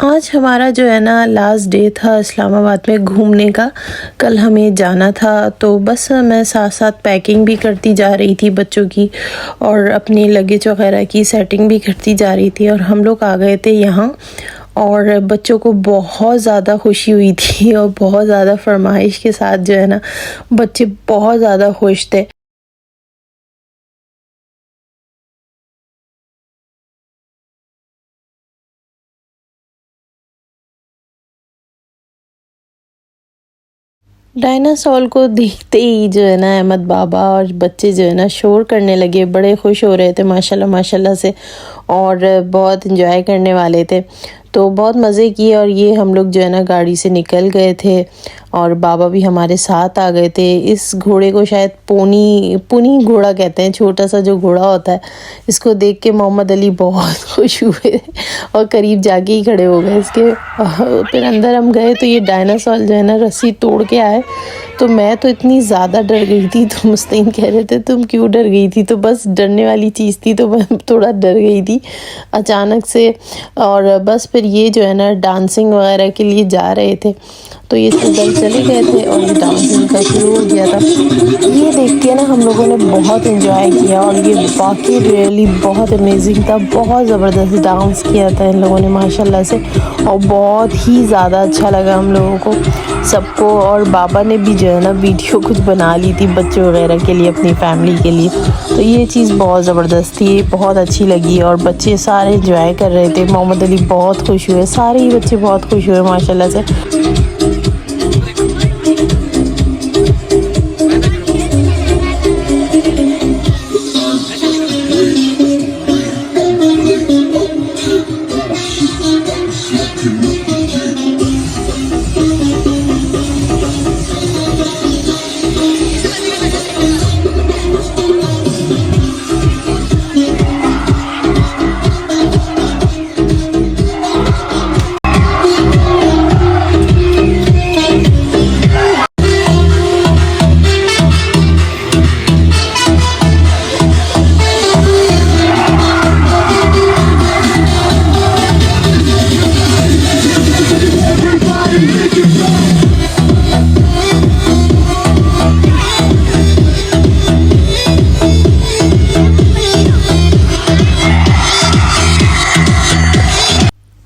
आज हमारा जो है ना लास्ट डे था इस्लामाबाद में घूमने का। कल हमें जाना था तो बस मैं साथ साथ पैकिंग भी करती जा रही थी बच्चों की और अपनी लगेज वगैरह की सेटिंग भी करती जा रही थी। और हम लोग आ गए थे यहाँ और बच्चों को बहुत ज़्यादा खुशी हुई थी और बहुत ज़्यादा फरमाइश के साथ जो है ना बच्चे बहुत ज़्यादा खुश थे। डायनासोर को देखते ही जो है ना अहमद बाबा और बच्चे जो है ना शोर करने लगे, बड़े खुश हो रहे थे माशाल्लाह माशाल्लाह से और बहुत इंजॉय करने वाले थे। तो बहुत मज़े किए और ये हम लोग जो है ना गाड़ी से निकल गए थे और बाबा भी हमारे साथ आ गए थे। इस घोड़े को शायद पुनी घोड़ा कहते हैं, छोटा सा जो घोड़ा होता है। इसको देख के मोहम्मद अली बहुत खुश हुए और करीब जाके ही खड़े हो गए इसके। फिर अंदर हम गए तो ये डायनासोर जो है ना रस्सी तोड़ के आए। तो मैं तो इतनी ज़्यादा डर गई थी, तो मुस्तीन कह रहे थे तुम क्यों डर गई थी, तो बस डरने वाली चीज़ थी तो मैं थोड़ा डर गई थी अचानक से। और बस फिर ये जो है ना डांसिंग वगैरह के लिए जा रहे थे तो ये सब चले गए थे और ये डांसिंग का शुरू हो गया था। ये देख के ना हम लोगों ने बहुत इन्जॉय किया और ये बाकी रियली बहुत अमेजिंग था। बहुत ज़बरदस्त डांस किया था इन लोगों ने माशाल्लाह से और बहुत ही ज़्यादा अच्छा लगा हम लोगों को सबको। और बाबा ने भी जो है ना वीडियो कुछ बना ली थी बच्चों वगैरह के लिए, अपनी फैमिली के लिए। तो ये चीज़ बहुत ज़बरदस्त थी, बहुत अच्छी लगी और बच्चे सारे इंजॉय कर रहे थे। मोहम्मद अली बहुत खुश हुए, सारे ही बच्चे बहुत खुश हुए माशाल्लाह से।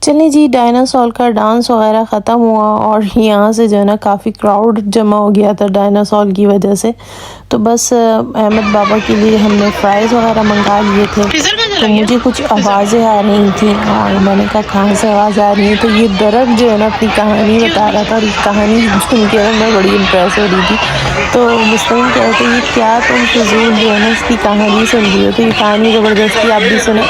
चलिए जी, डायनासोर का डांस वगैरह ख़त्म हुआ और यहाँ से जो है ना काफ़ी क्राउड जमा हो गया था डायनासोर की वजह से। तो बस अहमद बाबा के लिए हमने फ्राइज़ वगैरह मंगा लिए थे। तो मुझे कुछ आवाज़ें आ रही थी और मैंने कहा कहाँ से आवाज़ आ रही है, तो ये दरख्त जो है ना अपनी कहानी बता रहा था और ये कहानी सुन के मैं बड़ी इम्प्रेस हो रही थी। तो मुस्लिम कह रहे थे ये क्या तुम फिजूल जो है ना इसकी कहानी सुन रही हो, तो ये कहानी ज़बरदस्ती आप भी सुने।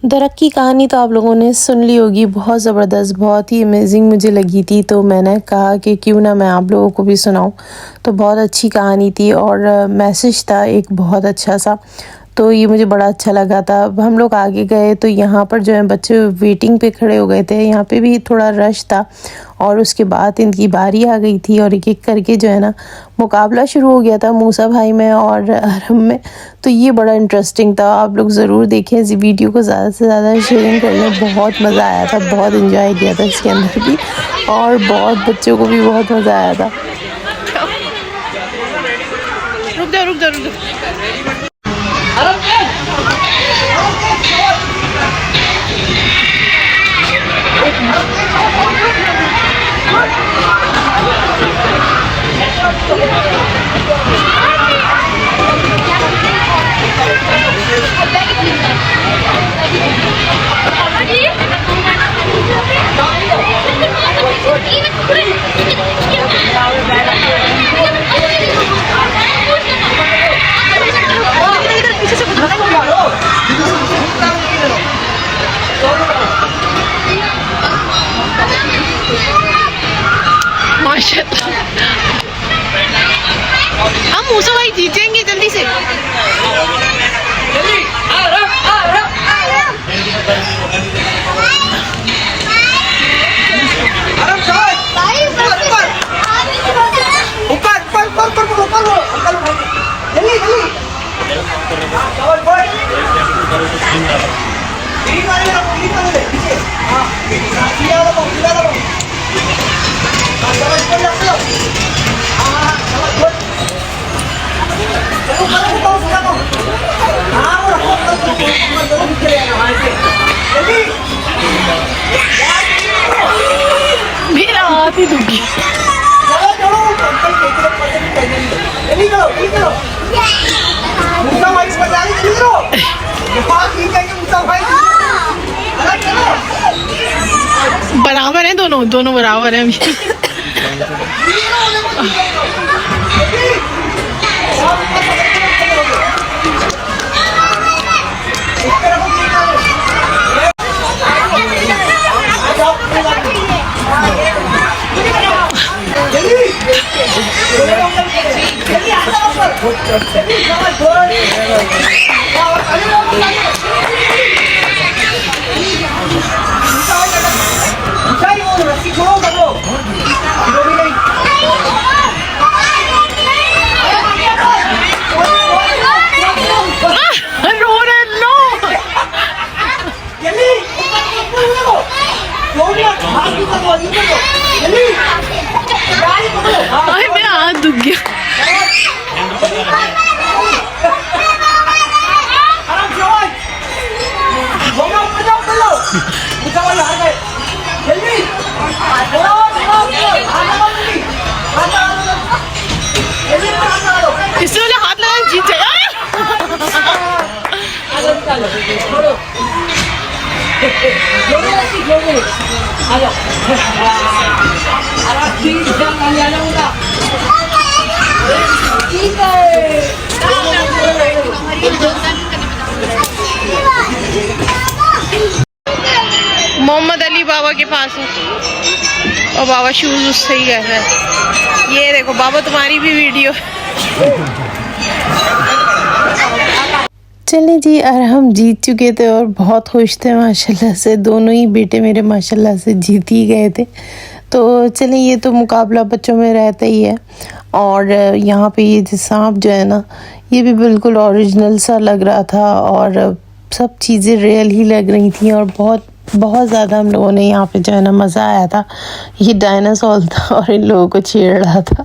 दरख्त की कहानी तो आप लोगों ने सुन ली होगी, बहुत ज़बरदस्त, बहुत ही अमेजिंग मुझे लगी थी। तो मैंने कहा कि क्यों ना मैं आप लोगों को भी सुनाऊं। तो बहुत अच्छी कहानी थी और मैसेज था एक बहुत अच्छा सा, तो ये मुझे बड़ा अच्छा लगा था। अब हम लोग आगे गए तो यहाँ पर जो है बच्चे वेटिंग पे खड़े हो गए थे, यहाँ पे भी थोड़ा रश था और उसके बाद इनकी बारी आ गई थी और एक एक करके जो है ना मुकाबला शुरू हो गया था मूसा भाई में और अरहम में। तो ये बड़ा इंटरेस्टिंग था, आप लोग ज़रूर देखें इस वीडियो को, ज़्यादा से ज़्यादा शेयरिंग करने। बहुत मज़ा आया था, बहुत इंजॉय किया था इसके अंदर भी और बहुत बच्चों को भी बहुत मज़ा आया था। रुक जा। हम मूसा भाई जीतेंगे जल्दी से। मेरा हाथ ही दुख गया। बराबर है, दोनों बराबर है अभी। मेरा हाथ दुख गया। इससे वाले हाथ लगा जीत जाएगा। मोहम्मद अली बाबा के पास हूँ और बाबा शूज उससे ही कह रहा है। ये देखो बाबा, तुम्हारी भी वीडियो। चले जी, और हम जीत चुके थे और बहुत खुश थे माशाल्लाह से। दोनों ही बेटे मेरे माशाल्लाह से जीत ही गए थे। तो चलें, ये तो मुकाबला बच्चों में रहता ही है। और यहाँ पे ये सांप जो है ना, ये भी बिल्कुल ओरिजिनल सा लग रहा था और सब चीज़ें रियल ही लग रही थी और बहुत ज़्यादा हम लोगों ने यहाँ पे जो है ना मज़ा आया था। ये डायनासोर था और इन लोगों को छेड़ रहा था।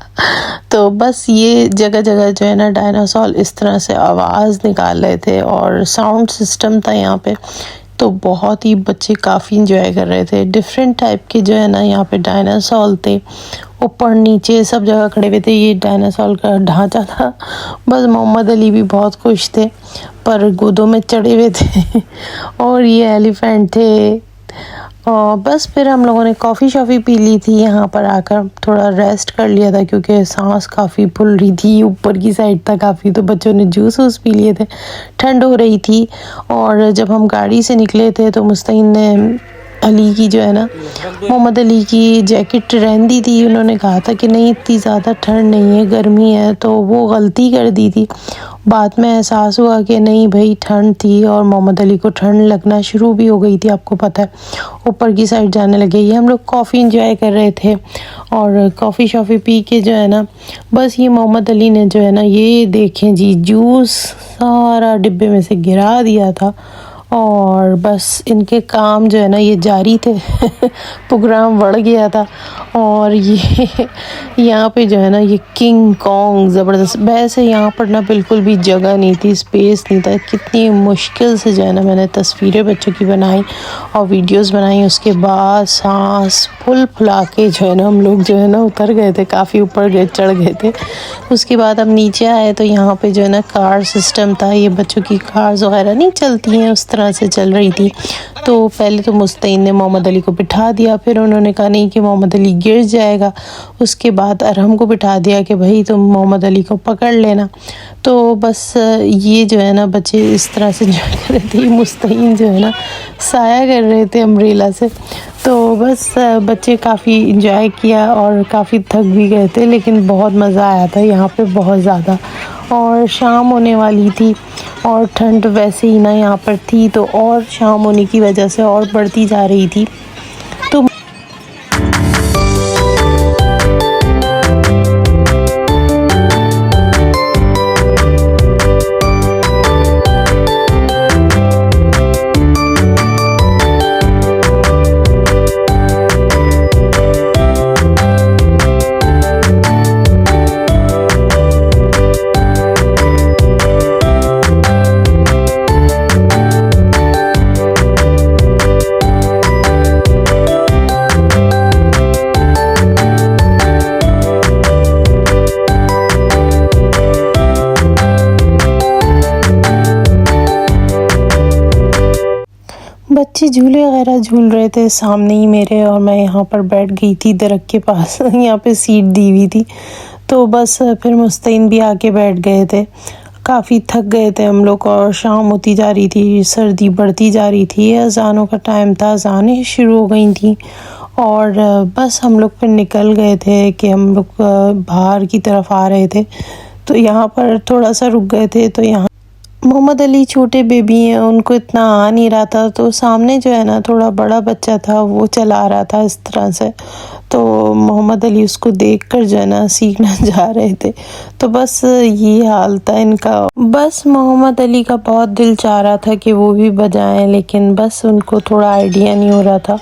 तो बस ये जगह जगह जो है ना डायनासोर इस तरह से आवाज़ निकाल रहे थे और साउंड सिस्टम था यहाँ पे। तो बहुत ही बच्चे काफ़ी इंजॉय कर रहे थे। डिफरेंट टाइप के जो है ना यहाँ पे डायनासोर थे, ऊपर नीचे सब जगह खड़े हुए थे। ये डायनासोर का ढांचा था। बस मोहम्मद अली भी बहुत खुश थे पर गोदों में चढ़े हुए थे। और ये एलिफेंट थे। और बस फिर हम लोगों ने कॉफ़ी शॉफ़ी पी ली थी। यहाँ पर आकर थोड़ा रेस्ट कर लिया था क्योंकि सांस काफ़ी फूल रही थी, ऊपर की साइड था काफ़ी। तो बच्चों ने जूस वूस पी लिए थे, ठंड हो रही थी। और जब हम गाड़ी से निकले थे तो मुस्तकीन ने अली की जो है ना, मोहम्मद अली की जैकेट रहंदी थी। उन्होंने कहा था कि नहीं इतनी ज़्यादा ठंड नहीं है, गर्मी है। तो वो गलती कर दी थी। बाद में एहसास हुआ कि नहीं भाई ठंड थी और मोहम्मद अली को ठंड लगना शुरू भी हो गई थी, आपको पता है। ऊपर की साइड जाने लगे। ये हम लोग कॉफ़ी इंजॉय कर रहे थे और कॉफ़ी शॉफ़ी पी के जो है ना, बस ये मोहम्मद अली ने जो है ना, ये देखें जी, जूस सारा डिब्बे में से गिरा दिया था। और बस इनके काम जो है ना ये जारी थे। प्रोग्राम बढ़ गया था। और ये यहाँ पे जो है ना ये किंग कॉन्ग ज़बरदस्त। वैसे यहाँ पर ना बिल्कुल भी जगह नहीं थी, स्पेस नहीं था। कितनी मुश्किल से जो है ना मैंने तस्वीरें बच्चों की बनाई और वीडियोस बनाई। उसके बाद सांस फुला के जो है ना हम लोग जो है ना उतर गए थे, काफ़ी ऊपर गए, चढ़ गए थे। उसके बाद हम नीचे आए तो यहाँ पे जो है ना कार सिस्टम था। ये बच्चों की कार्स वगैरह नहीं चलती हैं, उस तरह से चल रही थी। तो पहले तो मुस्तैन ने मोहम्मद अली को बिठा दिया, फिर उन्होंने कहा नहीं कि मोहम्मद अली गिर जाएगा। उसके बाद अरहम को बिठा दिया कि भाई तुम मोहम्मद अली को पकड़ लेना। तो बस ये जो है ना बच्चे इस तरह से एंजॉय कर रहे थे। मुस्तैन जो है ना साया कर रहे थे अम्ब्रेला से। तो बस बच्चे काफ़ी इंजॉय किया और काफ़ी थक भी गए थे, लेकिन बहुत मज़ा आया था यहाँ पे बहुत ज़्यादा। और शाम होने वाली थी और ठंड वैसे ही ना यहाँ पर थी, तो और शाम होने की वजह से और बढ़ती जा रही थी। तो बच्चे झूले वगैरह झूल रहे थे सामने ही मेरे, और मैं यहाँ पर बैठ गई थी दरख्त के पास। यहाँ पे सीट दी हुई थी। तो बस फिर मुस्तैन भी आके बैठ गए थे। काफ़ी थक गए थे हम लोग और शाम होती जा रही थी, सर्दी बढ़ती जा रही थी, अजानों का टाइम था, अजानें शुरू हो गई थी। और बस हम लोग फिर निकल गए थे कि हम लोग बाहर की तरफ आ रहे थे। तो यहाँ पर थोड़ा सा रुक गए थे। तो यहाँ मोहम्मद अली छोटे बेबी हैं, उनको इतना आ नहीं रहा था। तो सामने जो है ना थोड़ा बड़ा बच्चा था, वो चला रहा था इस तरह से। तो मोहम्मद अली उसको देखकर जो है ना सीखना जा रहे थे। तो बस ये हाल था इनका। बस मोहम्मद अली का बहुत दिल चाह रहा था कि वो भी बजाएं, लेकिन बस उनको थोड़ा आइडिया नहीं हो रहा था।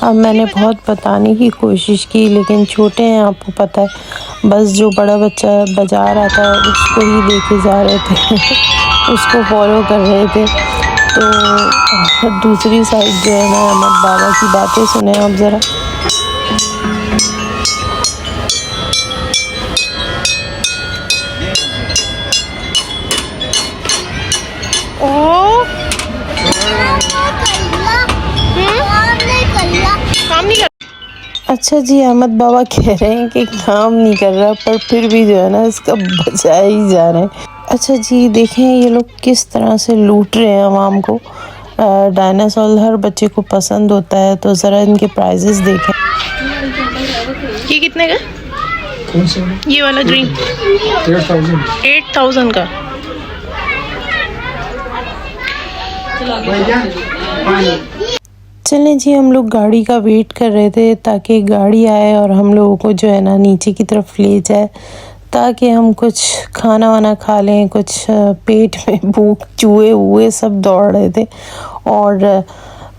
अब मैंने बहुत बताने की कोशिश की, लेकिन छोटे हैं आपको पता है। बस जो बड़ा बच्चा बजा रहा था उसको ही देखे जा रहे थे। उसको फॉलो कर रहे थे। तो दूसरी साइड जो है ना अहमद बाबा की बातें सुने आप ज़रा। अच्छा जी, अहमद बाबा कह रहे हैं कि काम नहीं कर रहा, पर फिर भी जो है ना इसका बजाया ही जा रहे हैं। अच्छा जी, देखें ये लोग किस तरह से लूट रहे हैं आवाम को। डायनासोर हर बच्चे को पसंद होता है, तो ज़रा इनके प्राइजेस देखें। ये कितने का? कौन सा? ये वाला ग्रीन 8,000 का। चलें जी, हम लोग गाड़ी का वेट कर रहे थे ताकि गाड़ी आए और हम लोगों को जो है ना नीचे की तरफ ले जाए, ताकि हम कुछ खाना वाना खा लें। कुछ पेट में भूख, चूहे हुए सब दौड़ रहे थे और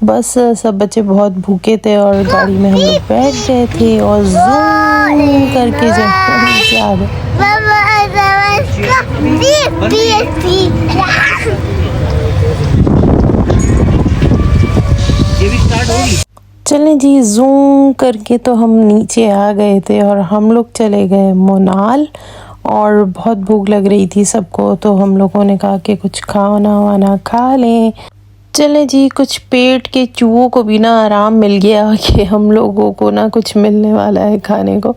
बस सब बच्चे बहुत भूखे थे। और गाड़ी में हम लोग बैठ गए थे और ज़ूम करके जो आ गए। चलें जी, जूम करके तो हम नीचे आ गए थे और हम लोग चले गए मोनाल। और बहुत भूख लग रही थी सबको, तो हम लोगों ने कहा कि कुछ खाना वाना खा लें। चलें जी, कुछ पेट के चूहों को भी ना आराम मिल गया कि हम लोगों को ना कुछ मिलने वाला है खाने को।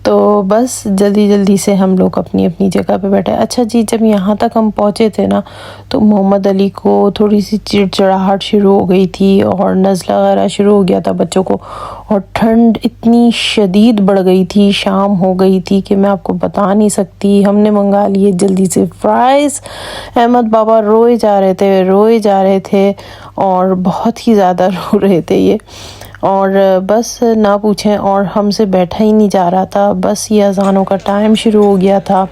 तो बस जल्दी जल्दी से हम लोग अपनी अपनी जगह पे बैठे। अच्छा जी, जब यहाँ तक हम पहुँचे थे ना, तो मोहम्मद अली को थोड़ी सी चिड़चिड़ाहट शुरू हो गई थी और नज़ला वगैरह शुरू हो गया था बच्चों को। और ठंड इतनी शदीद बढ़ गई थी, शाम हो गई थी कि मैं आपको बता नहीं सकती। हमने मंगा लिए जल्दी से फ्राइज़। अहमद बाबा रोए जा रहे थे और बहुत ही ज़्यादा रो रहे थे ये। और बस ना पूछें, और हमसे बैठा ही नहीं जा रहा था। बस ये अज़ानों का टाइम शुरू हो गया था,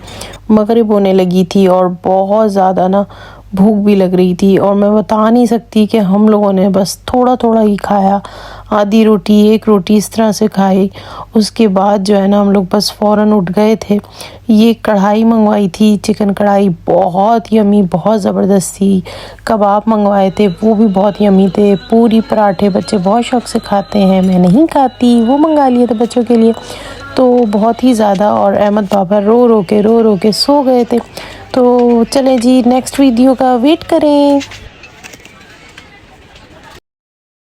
मगरिब होने लगी थी और बहुत ज़्यादा ना भूख भी लग रही थी। और मैं बता नहीं सकती कि हम लोगों ने बस थोड़ा थोड़ा ही खाया, आधी रोटी, एक रोटी इस तरह से खाई। उसके बाद जो है ना हम लोग बस फ़ौरन उठ गए थे। ये कढ़ाई मंगवाई थी, चिकन कढ़ाई, बहुत यमी, बहुत ज़बरदस्त थी। कबाब मंगवाए थे, वो भी बहुत यमी थे। पूरी पराठे बच्चे बहुत शौक़ से खाते हैं, मैं नहीं खाती, वो मंगा लिए थे बच्चों के लिए। तो बहुत ही ज़्यादा, और अहमद बाबा रो रो के सो गए थे। तो चलें जी, नेक्स्ट वीडियो का वेट करें।